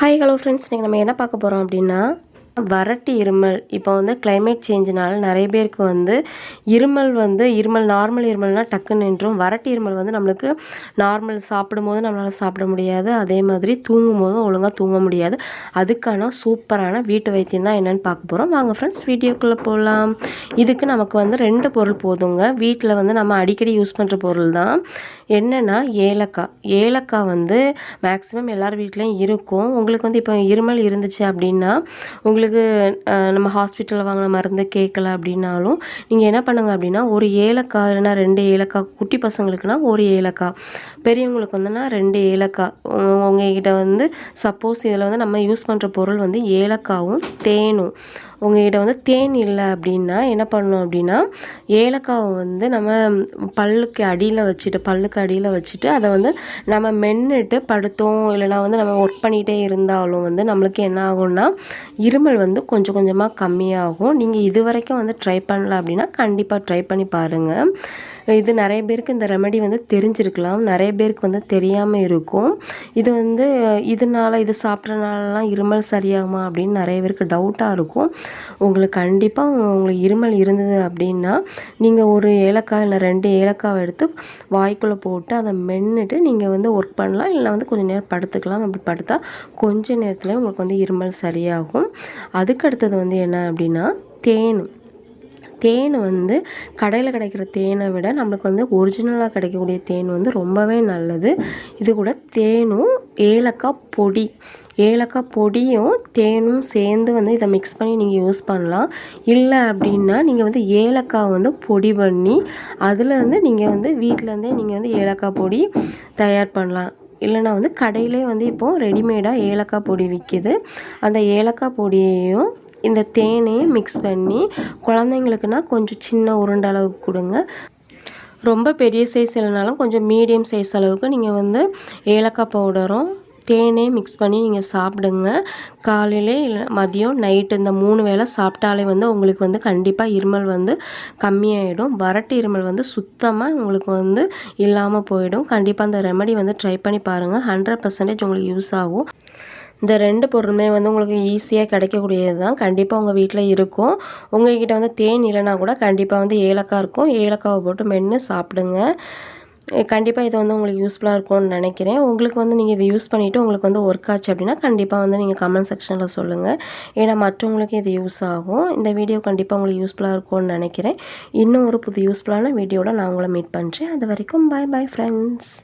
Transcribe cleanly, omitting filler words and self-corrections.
Hi hello friends, இன்றைக்கி நம்ம என்ன பார்க்க போகிறோம் அப்படின்னா வறட்டு இருமல். இப்போ வந்து கிளைமேட் சேஞ்சினால நிறைய பேருக்கு வந்து இருமல் நார்மல் இருமல்னால் டக்குன்னு நின்றும். வறட்டு இருமல் வந்து நம்மளுக்கு நார்மல் சாப்பிடும்போது நம்மளால் சாப்பிட முடியாது, அதே மாதிரி தூங்கும் போதும் ஒழுங்காக தூங்க முடியாது. அதுக்கான சூப்பரான வீட்டு வைத்தியம் தான் என்னென்னு பார்க்க போகிறோம். வாங்க ஃப்ரெண்ட்ஸ், வீடியோக்குள்ளே போகலாம். இதுக்கு நமக்கு வந்து 2 பொருள் போதுங்க. வீட்டில் வந்து நம்ம அடிக்கடி யூஸ் பண்ணுற பொருள் தான். என்னென்னா ஏலக்காய் வந்து மேக்ஸிமம் எல்லார் வீட்லேயும் இருக்கும். உங்களுக்கு வந்து இப்போ இருமல் இருந்துச்சு அப்படின்னா, உங்களுக்கு நம்ம ஹாஸ்பிட்டலில் வாங்கின மருந்து கேட்கல அப்படின்னாலும் நீங்கள் என்ன பண்ணுங்க அப்படின்னா, ஒரு ஏலக்காய் இல்லைன்னா 2 ஏலக்காய், குட்டி பசங்களுக்குனா 1 ஏலக்காய், பெரியவங்களுக்கு வந்துன்னா 2 ஏலக்காய். உங்ககிட்ட வந்து சப்போஸ் இதில் வந்து நம்ம யூஸ் பண்ணுற பொருள் வந்து ஏலக்காவும் தேனும். உங்ககிட்ட வந்து தேன் இல்லை அப்படின்னா என்ன பண்ணணும் அப்படின்னா, ஏலக்காவை வந்து நம்ம பல்லுக்கு அடியில் வச்சுட்டு அதை வந்து நம்ம மென்னுட்டு படுத்தோம் இல்லைனா வந்து நம்ம ஒர்க் பண்ணிகிட்டே இருந்தாலும் வந்து நம்மளுக்கு என்ன ஆகும்னா இருமல் வந்து கொஞ்சம் கொஞ்சமாக கம்மியாகும். நீங்கள் இது வரைக்கும் வந்து ட்ரை பண்ணல அப்படின்னா கண்டிப்பாக ட்ரை பண்ணி பாருங்கள். இது நிறைய பேருக்கு இந்த ரெமெடி வந்து தெரிஞ்சிருக்கலாம், நிறைய பேருக்கு வந்து தெரியாமல் இருக்கும். இது வந்து இது சாப்பிட்றனாலலாம் இருமல் சரியாகுமா அப்படின்னு நிறைய பேருக்கு டவுட்டாக இருக்கும். உங்களுக்கு கண்டிப்பாக உங்களுக்கு இருமல் இருந்தது அப்படின்னா நீங்கள் ஒரு ஏலக்காய் இல்லை 2 ஏலக்காவை எடுத்து வாய்க்குள்ளே போட்டு அதை மென்னுட்டு நீங்கள் வந்து ஒர்க் பண்ணலாம், இல்லை வந்து கொஞ்சம் நேரம் படுத்துக்கலாம். அப்படி படுத்தா கொஞ்ச நேரத்தில் உங்களுக்கு வந்து இருமல் சரியாகும். அதுக்கு அடுத்தது வந்து என்ன அப்படின்னா தேன் வந்து கடையில் கிடைக்கிற தேனை விட நம்மளுக்கு வந்து ஒரிஜினலாக கிடைக்கக்கூடிய தேன் வந்து ரொம்பவே நல்லது. இது கூட தேனும் ஏலக்காய் பொடியும் தேனும் சேர்ந்து வந்து இதை மிக்ஸ் பண்ணி நீங்கள் யூஸ் பண்ணலாம். இல்லை அப்படின்னா நீங்கள் வந்து ஏலக்காய் வந்து பொடி பண்ணி அதில் வந்து நீங்கள் வந்து வீட்டிலேருந்தே நீங்கள் வந்து ஏலக்காய் பொடி தயார் பண்ணலாம். இல்லைனா வந்து கடையிலே வந்து இப்போது ரெடிமேடாக ஏலக்காய் பொடி விற்கிது. அந்த ஏலக்காய் பொடியையும் இந்த தேனையும் மிக்ஸ் பண்ணி குழந்தைங்களுக்குனா கொஞ்சம் சின்ன உருண்டை அளவுக்கு கொடுங்க. ரொம்ப பெரிய சைஸ் இல்லைனாலும் கொஞ்சம் மீடியம் சைஸ் அளவுக்கு நீங்கள் வந்து ஏலக்காய் பவுடரும் தேனே மிக்ஸ் பண்ணி நீங்கள் சாப்பிடுங்க. காலையிலே இல்லை மதியம் நைட்டு இந்த 3 வேளை சாப்பிட்டாலே வந்து உங்களுக்கு வந்து கண்டிப்பாக இருமல் வந்து கம்மியாயிடும். வறட்டு இருமல் வந்து சுத்தமாக உங்களுக்கு வந்து இல்லாமல் போயிடும். கண்டிப்பாக அந்த ரெமெடி வந்து ட்ரை பண்ணி பாருங்கள். 100% உங்களுக்கு யூஸ் ஆகும். இந்த 2 பொருளுமே வந்து உங்களுக்கு ஈஸியாக கிடைக்கக்கூடியது தான். கண்டிப்பாக உங்கள் வீட்டில் இருக்கும். உங்கள்கிட்ட வந்து தேன் இல்லைனா கூட கண்டிப்பாக வந்து ஏலக்காய் இருக்கும். ஏலக்காவை போட்டு மென்று சாப்பிடுங்க. கண்டிப்பாக இது வந்து உங்களுக்கு யூஸ்ஃபுல்லாக இருக்கும்னு நினைக்கிறேன். உங்களுக்கு வந்து நீங்கள் இதை யூஸ் பண்ணிவிட்டு உங்களுக்கு வந்து ஒர்க் ஆச்சு அப்படின்னா கண்டிப்பாக வந்து நீங்கள் கமெண்ட் செக்ஷனில் சொல்லுங்கள். ஏன்னா மற்றவங்களுக்கு இது யூஸ் ஆகும். இந்த வீடியோ கண்டிப்பாக உங்களுக்கு யூஸ்ஃபுல்லாக இருக்கும்னு நினைக்கிறேன். இன்னும் ஒரு புது யூஸ்ஃபுல்லான வீடியோவில் நான் உங்களை மீட் பண்ணுறேன். அது வரைக்கும் பாய் ஃப்ரெண்ட்ஸ்.